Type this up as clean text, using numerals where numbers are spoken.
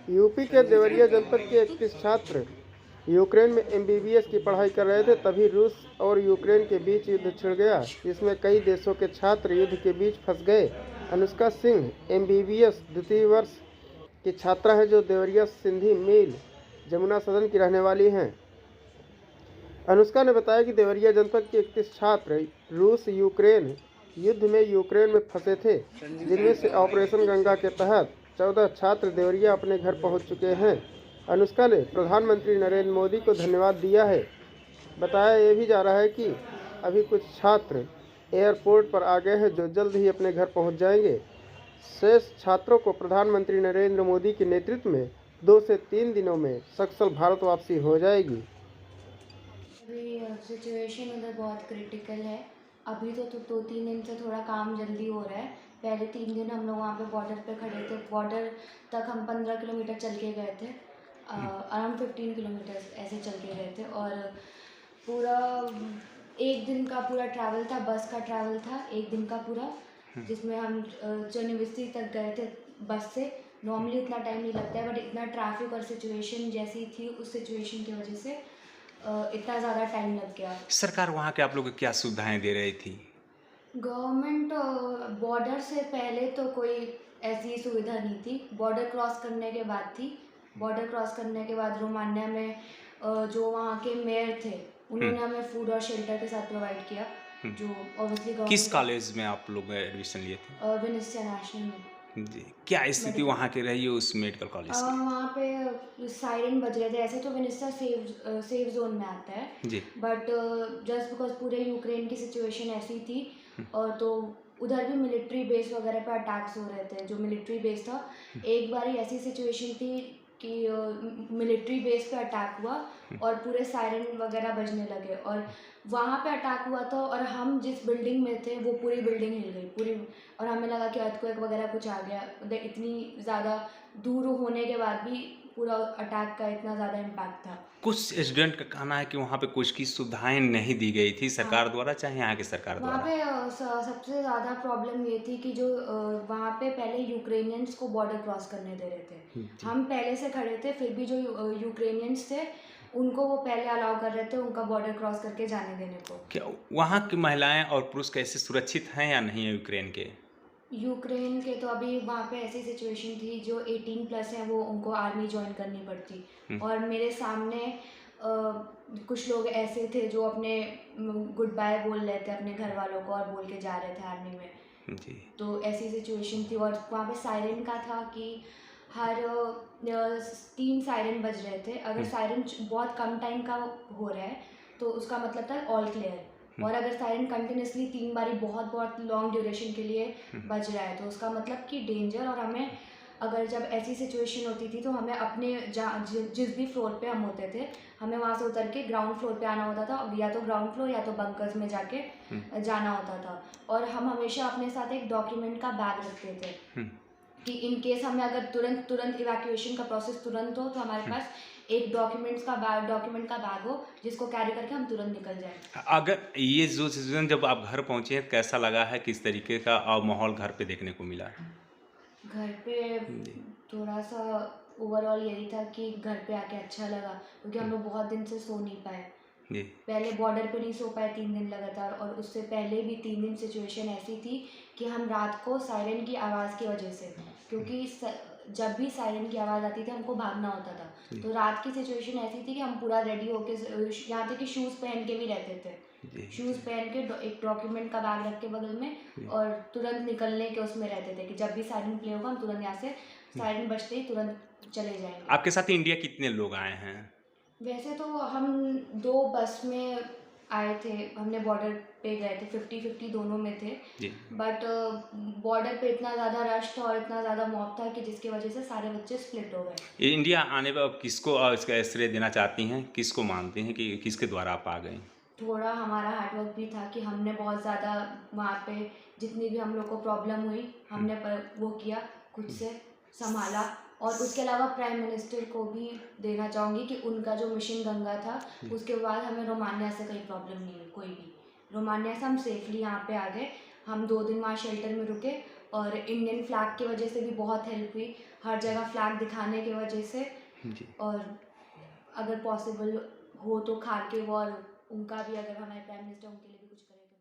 UP के देवरिया जनपद के 31 छात्र यूक्रेन में एमबीबीएस की पढ़ाई कर रहे थे, तभी रूस और यूक्रेन के बीच युद्ध छिड़ गया, जिसमें कई देशों के छात्र युद्ध के बीच फंस गए। अनुष्का सिंह एमबीबीएस द्वितीय वर्ष की छात्रा है, जो देवरिया सिंधी मिल जमुना सदन की रहने वाली हैं। अनुष्का ने बताया कि देवरिया जनपद के 31 छात्र रूस यूक्रेन युद्ध में यूक्रेन में फंसे थे, जिनमें से ऑपरेशन गंगा के तहत 14 छात्र देवरिया अपने घर पहुंच चुके हैं। अनुष्का ने प्रधानमंत्री नरेंद्र मोदी को धन्यवाद दिया है। बताया ये भी जा रहा है कि अभी कुछ छात्र एयरपोर्ट पर आ गए हैं, जो जल्द ही अपने घर पहुंच जाएंगे। शेष छात्रों को प्रधानमंत्री नरेंद्र मोदी के नेतृत्व में 2 से 3 दिनों में सकुशल भारत वापसी हो जाएगी। अभी सिचुएशन उधर बहुत क्रिटिकल है। अभी तो 2-3 दिन से थोड़ा काम जल्दी हो रहा है। पहले 3 दिन हम लोग वहाँ पे बॉर्डर पे खड़े थे। बॉर्डर तक हम 15 किलोमीटर चल के गए थे, अराउंड 15 किलोमीटर्स ऐसे चल के गए थे। और पूरा एक दिन का पूरा ट्रैवल था, बस का ट्रैवल था एक दिन का पूरा, जिसमें हम चर्निविस्ती तक गए थे बस से। नॉर्मली उतना टाइम नहीं लगता है, बट इतना ट्रैफिक और सिचुएशन जैसी थी, उस सिचुएशन की वजह से इतना ज़्यादा टाइम लग गया। सरकार वहाँ के आप लोग को क्या सुविधाएं दे रही थी? गवर्नमेंट बॉर्डर से पहले तो कोई ऐसी सुविधा नहीं थी, बॉर्डर क्रॉस करने के बाद थी। बॉर्डर क्रॉस करने के बाद रोमानिया में जो वहाँ के मेयर थे, उन्होंने हमें फूड और शेल्टर के साथ प्रोवाइड किया, जो ऑब्वियसली किस गवर्नमेंट। कॉलेज में आप लोग एडमिशन लिए थे? विनिस्टिया नेशनल में। जी, क्या स्थिति वहाँ की रही है उस मेडिकल कॉलेज की? वहाँ पे सायरन बज रहे थे। ऐसे तो विनिस्टा सेफ जोन में आता है, जी। बट जस्ट बिकॉज पूरे यूक्रेन की सिचुएशन ऐसी थी, और तो उधर भी मिलिट्री बेस वगैरह पे अटैक्स हो रहे थे। जो मिलिट्री बेस था, एक बारी ऐसी सिचुएशन थी कि मिलिट्री बेस पे अटैक हुआ और पूरे सायरन वगैरह बजने लगे, और वहाँ पे अटैक हुआ था और हम जिस बिल्डिंग में थे वो पूरी बिल्डिंग हिल गई पूरी, और हमें लगा कि अर्थक्वेक वगैरह कुछ आ गया। इतनी ज़्यादा दूर होने के बाद भी पूरा अटैक का इतना ज़्यादा इम्पैक्ट था। कुछ स्टूडेंट का कहना है कि वहाँ पे कुछ की सुविधाएं नहीं दी गई थी सरकार द्वारा, चाहे यहाँ की सरकार वहाँ द्वारा। पे सबसे ज़्यादा प्रॉब्लम ये थी कि जो वहाँ पे पहले यूक्रेनियंस को बॉर्डर क्रॉस करने दे रहे थे। हम पहले से खड़े थे, फिर भी जो यूक्रेनियंस थे उनको वो पहले अलाउ कर रहे थे उनका बॉर्डर क्रॉस करके जाने देने को। क्या वहाँ की महिलाएं और पुरुष कैसे सुरक्षित हैं या नहीं है यूक्रेन के? यूक्रेन के तो अभी वहाँ पे ऐसी सिचुएशन थी, जो 18+ हैं वो उनको आर्मी ज्वाइन करनी पड़ती। और मेरे सामने कुछ लोग ऐसे थे जो अपने गुड बाय बोल रहे थे अपने घर वालों को और बोल के जा रहे थे आर्मी में। जी। तो ऐसी सिचुएशन थी। और वहाँ पे सायरन का था कि हर 3 सायरन बज रहे थे। अगर सायरन बहुत कम टाइम का हो रहा है तो उसका मतलब था ऑल क्लियर, और अगर सायरन कंटिन्यूसली 3 बारी बहुत बहुत लॉन्ग ड्यूरेशन के लिए बज रहा है तो उसका मतलब कि डेंजर। और हमें अगर जब ऐसी सिचुएशन होती थी तो हमें अपने जिस भी फ्लोर पे हम होते थे, हमें वहाँ से उतर के ग्राउंड फ्लोर पे आना होता था, या तो ग्राउंड फ्लोर या तो बंकर्स में जाके जाना होता था। और हम हमेशा अपने साथ एक डॉक्यूमेंट का बैग रखते थे कि इन केस हमें अगर तुरंत इवैक्यूएशन का प्रोसेस तुरंत हो तो हमारे पास एक डॉक्यूमेंट का बैग हो जिसको कैरी करके हम तुरंत निकल जाए। अगर ये जो सिचुएशन जब आप घर पहुँचे हैं, कैसा लगा है, किस तरीके का माहौल घर पे देखने को मिला? घर पे थोड़ा सा ओवरऑल यही था कि घर पे आके अच्छा लगा, क्योंकि हम लोग बहुत दिन से सो नहीं पाए। जी। पहले बॉर्डर पे नहीं सो पाए 3 दिन लगातार, और उससे पहले भी 3 दिन सिचुएशन ऐसी थी कि हम रात को सायरन की आवाज़ की वजह से, क्योंकि जब भी सायरन की आवाज़ आती थी हमको भागना होता था। तो रात की सिचुएशन ऐसी थी कि हम पूरा रेडी होके, यहाँ तक कि शूज़ पहन के भी रहते थे। शूज़ पहन के एक डॉक्यूमेंट का बैग रख के बगल में, और तुरंत निकलने के उसमें रहते थे कि जब भी सायरन प्ले होगा हम तुरंत यहाँ से, सायरन बजते ही तुरंत चले जाएंगे। आपके साथ इंडिया कितने लोग आए हैं? वैसे तो हम 2 बस में आए थे, हमने बॉर्डर पे गए थे, 50-50 दोनों में थे। जी। बट बॉर्डर पे इतना ज़्यादा रश था और इतना ज़्यादा मॉब था कि जिसकी वजह से सारे बच्चे स्प्लिट हो गए। ये इंडिया आने पर आप किसको इसका श्रेय देना चाहती हैं, किसको मानती हैं कि किसके द्वारा आप आ गए? थोड़ा हमारा हार्डवर्क भी था कि हमने बहुत ज़्यादा वहाँ पे जितनी भी हम लोग को प्रॉब्लम हुई हमने वो किया, खुद से संभाला। और उसके अलावा प्राइम मिनिस्टर को भी देना चाहूँगी कि उनका जो मिशन गंगा था उसके बाद हमें रोमानिया से कोई प्रॉब्लम नहीं हुई, कोई भी। रोमानिया से हम सेफली यहाँ पे आ गए। हम 2 दिन वहाँ शेल्टर में रुके और इंडियन फ्लैग की वजह से भी बहुत हेल्प हुई, हर जगह फ्लैग दिखाने की वजह से। जी। और अगर पॉसिबल हो तो खारकेव और उनका भी, अगर हमारे प्राइम मिनिस्टर उनके लिए भी कुछ करें।